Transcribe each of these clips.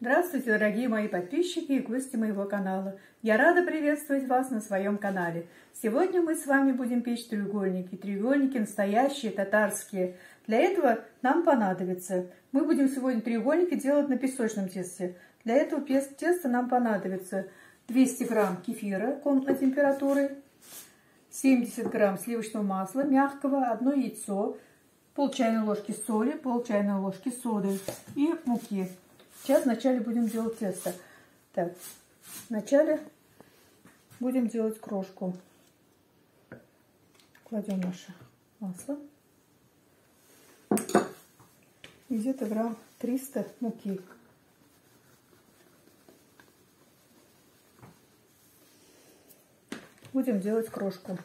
Здравствуйте, дорогие мои подписчики и гости моего канала. Я рада приветствовать вас на своем канале. Сегодня мы с вами будем печь треугольники. Треугольники настоящие, татарские. Для этого нам понадобится. Мы будем сегодня треугольники делать на песочном тесте. Для этого теста нам понадобится 200 грамм кефира комнатной температуры, 70 грамм сливочного масла мягкого, 1 яйцо, пол чайной ложки соли, пол чайной ложки соды и муки. Сейчас вначале будем делать тесто. Так, вначале будем делать крошку. Кладем наше масло. И где-то грамм 300 муки. Будем делать крошку.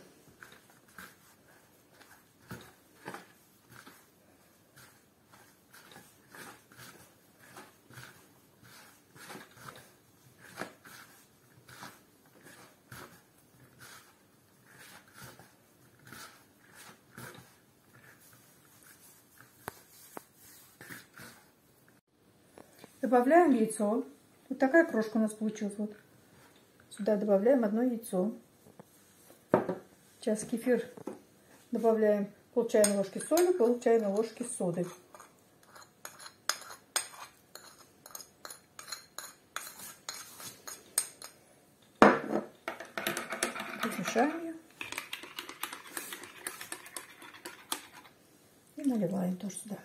Добавляем яйцо. Вот такая крошка у нас получилась. Вот. Сюда добавляем 1 яйцо. Сейчас кефир добавляем пол чайной ложки соли, пол чайной ложки соды. Размешаем ее. И наливаем тоже сюда.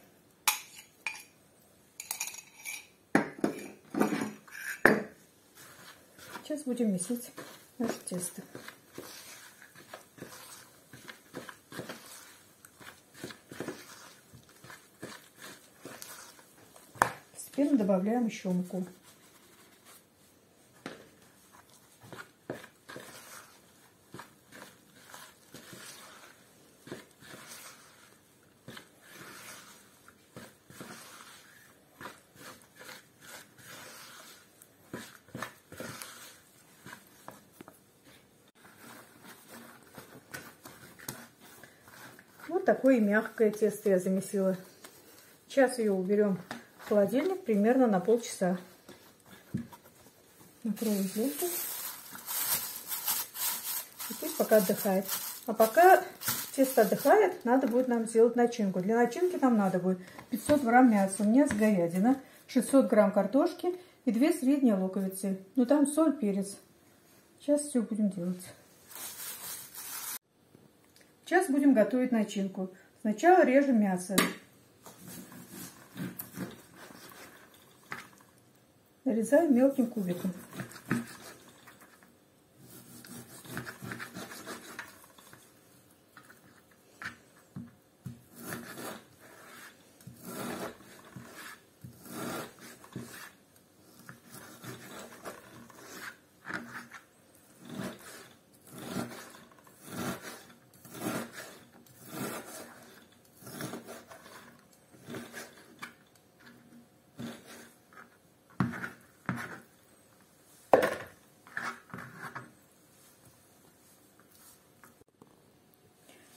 Сейчас будем месить наше тесто. Постепенно добавляем еще муку. Вот такое мягкое тесто я замесила. Сейчас ее уберем в холодильник примерно на полчаса. Накроем пленкой. И пусть пока отдыхает. А пока тесто отдыхает, надо будет нам сделать начинку. Для начинки нам надо будет 500 грамм мяса. У меня с говядина, 600 грамм картошки и 2 средние луковицы. Ну там соль, перец. Сейчас все будем делать. Сейчас будем готовить начинку. Сначала режем мясо. Нарезаем мелким кубиком.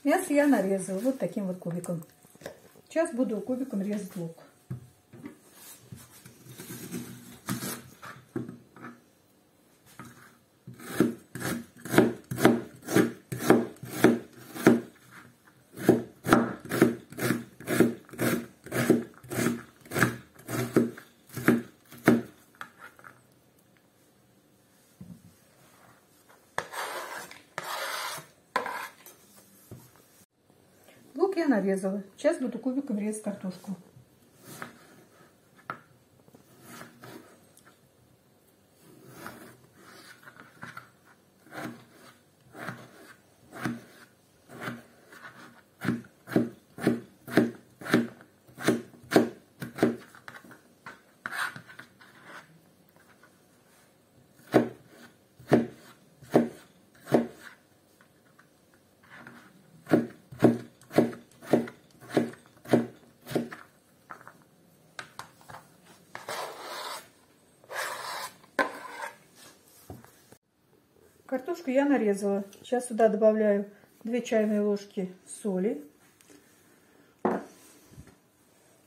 Мясо я нарезала вот таким вот кубиком. Сейчас буду кубиком резать лук. Лук я нарезала. Сейчас буду кубиком резать картошку. Картошку я нарезала. Сейчас сюда добавляю 2 чайные ложки соли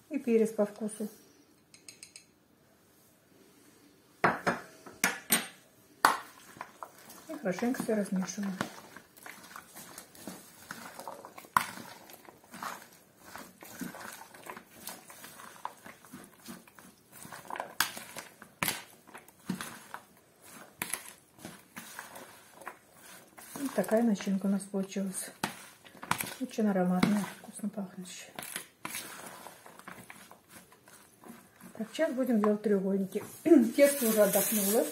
и перец по вкусу. хорошенько все размешиваем. Вот такая начинка у нас получилась. Очень ароматная, вкусно пахнущая. Так, сейчас будем делать треугольники. Тесто уже отдохнуло.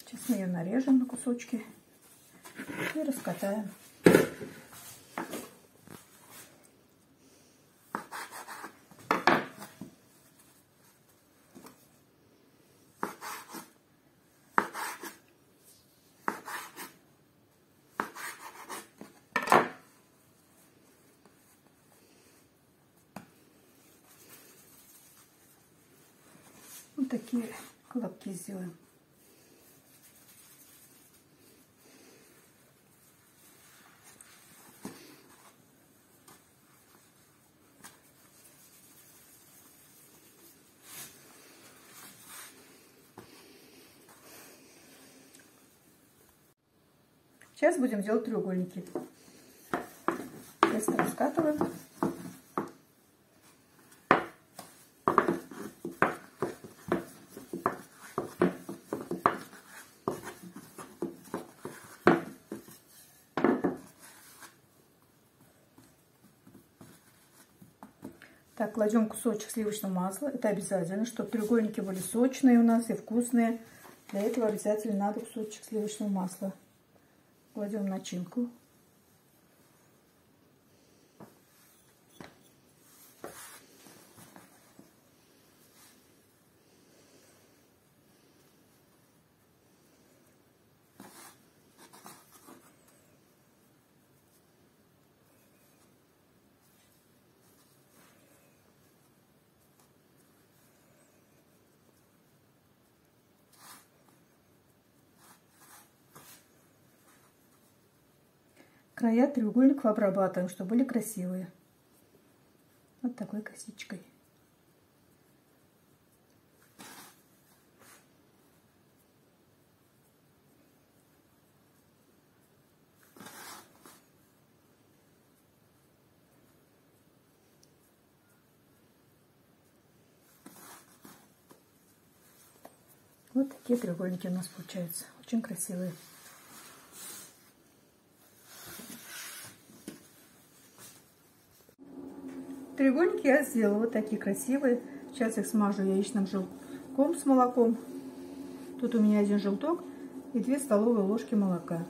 Сейчас мы ее нарежем на кусочки и раскатаем. Вот такие колобки сделаем. Сейчас будем делать треугольники. Тесто раскатываем. Так, кладем кусочек сливочного масла. Это обязательно, чтобы треугольники были сочные у нас и вкусные. Для этого обязательно надо кусочек сливочного масла. Кладем начинку. Края треугольников обрабатываем, чтобы были красивые. Вот такой косичкой. Вот такие треугольники у нас получаются. Очень красивые. Треугольники я сделала вот такие красивые. Сейчас их смажу яичным желтком с молоком. Тут у меня 1 желток и 2 столовые ложки молока.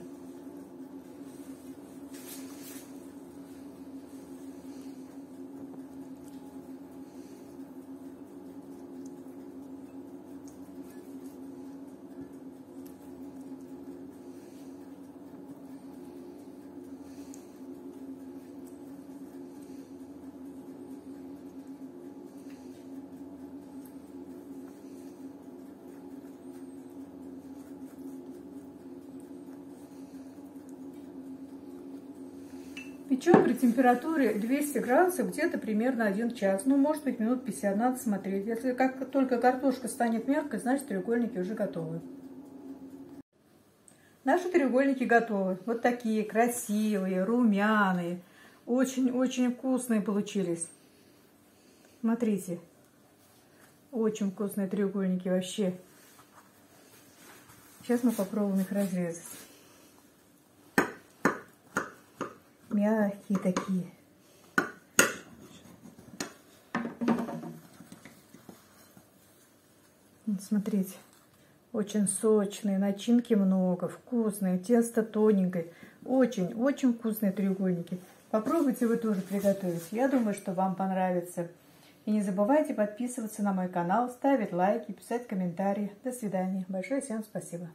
Печем при температуре 200 градусов где-то примерно 1 час. Ну, может быть, минут 50, надо смотреть. Если как только картошка станет мягкой, значит, треугольники уже готовы. Наши треугольники готовы. Вот такие красивые, румяные. Очень-очень вкусные получились. Смотрите. Очень вкусные треугольники вообще. Сейчас мы попробуем их разрезать. Мягкие такие. Вот смотрите, очень сочные, начинки много, вкусные, тесто тоненькое. Очень вкусные треугольники. Попробуйте вы тоже приготовить. Я думаю, что вам понравится. И не забывайте подписываться на мой канал, ставить лайки, писать комментарии. До свидания. Большое всем спасибо.